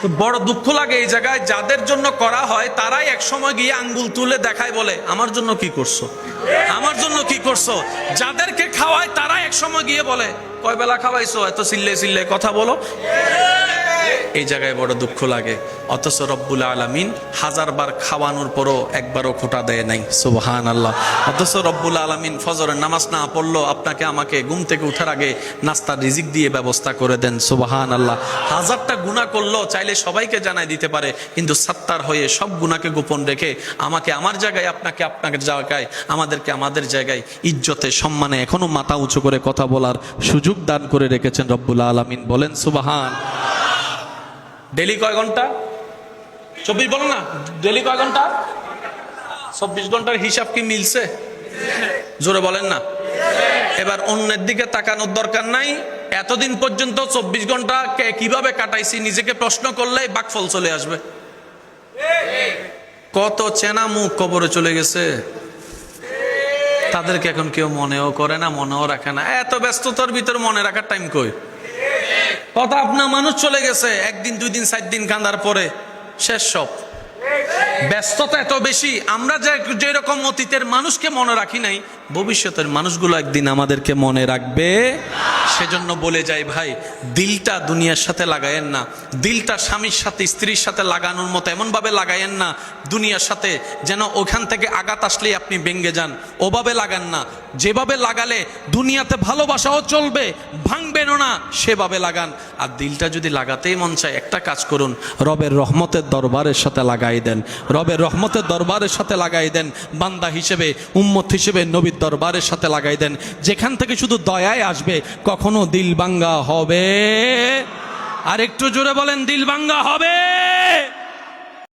তো বড় দুঃখ লাগে এই জায়গায়, যাদের জন্য করা হয় তারাই এক সময় গিয়ে আঙ্গুল তুলে দেখায়, বলে আমার জন্য কি করছো, আমার জন্য কি করছো। যাদেরকে খাওয়ায় তারাই এক সময় গিয়ে বলে কয় বেলা খাওয়াইছো, এত চিল্লে চিল্লে কথা বলো। এই জায়গায় বড় দুঃখ লাগে। অথচ রব্বুল আলামিন হাজারবার খাওয়ানোর পরও একবারও খোটা দেয় নাই, সুবহানাল্লাহ। অথচ রব্বুল আলামিন ফজরের নামাজ না পড়লো আপনাকে আমাকে ঘুম থেকে উঠার আগে নাস্তার রিজিক দিয়ে ব্যবস্থা করে দেন, সুবহানাল্লাহ। হাজারটা গুনাহ করলো চাইলে সবাইকে জানাই দিতে পারে, কিন্তু সাত্তার হয়ে সব গুনাহকে গোপন রেখে আমাকে আমার জায়গায়, আপনাকে আপনার জায়গায়, আমাদেরকে আমাদের জায়গায় ইজ্জতে সম্মানে এখনো মাথা উঁচু করে কথা বলার সুযোগ দান করে রেখেছেন রব্বুল আলামিন। বলেন সুবহান। ডেলি কয় ঘন্টা? 24 বলো না, ডেলি কয় ঘন্টা? 24 ঘন্টার হিসাব কি মিলছে? জোরে বলেন না। এবার অন্যের দিকে তাকানোর দরকার নাই। এতদিন পর্যন্ত 24 ঘন্টা কিভাবে কাটাইছি নিজেকে প্রশ্ন করলেই বাকফল চলে আসবে। কত চেনা মুখ কবরে চলে গেছে, তাদেরকে এখন কেউ মনেও করে না, মনেও রাখে না। এত ব্যস্ততার ভিতর মনে রাখার টাইম কই? কত আপনার মানুষ চলে গেছে, একদিন 2 দিন 4 দিন কাঁদার পরে শেষ সব। ব্যস্ততা এত বেশি, আমরা যেরকম অতীতের মানুষকে মনে রাখি নাই, ভবিষ্যতের মানুষগুলো একদিন আমাদেরকে মনে রাখবে। সেজন্য বলে যাই ভাই, দিলটা দুনিয়ার সাথে লাগায়েন না, দিলটা স্বামীর সাথে স্ত্রীর সাথে লাগানোর মতো এমনভাবে লাগায়েন না দুনিয়ার সাথে যেন ওখান থেকে আঘাত আসলেই আপনি ভেঙে যান, ওভাবে লাগান না। যেভাবে লাগালে দুনিয়াতে ভালোবাসাও চলবে, ভাঙবেনও না, সেভাবে লাগান। আর দিলটা যদি লাগাতেই মন চায়, একটা কাজ করুন, রবের রহমতের দরবারের সাথে লাগাই দেন, রবের রহমতের দরবারের সাথে লাগাই দেন, বান্দা হিসেবে, উম্মত হিসেবে নবীর দরবারের সাথে লাগাই দেন। যেখান থেকে শুধু দয়ায় আসবে, কখনো দিল ভাঙ্গা হবে। আর একটু জোরে বলেন, দিল ভাঙ্গা হবে।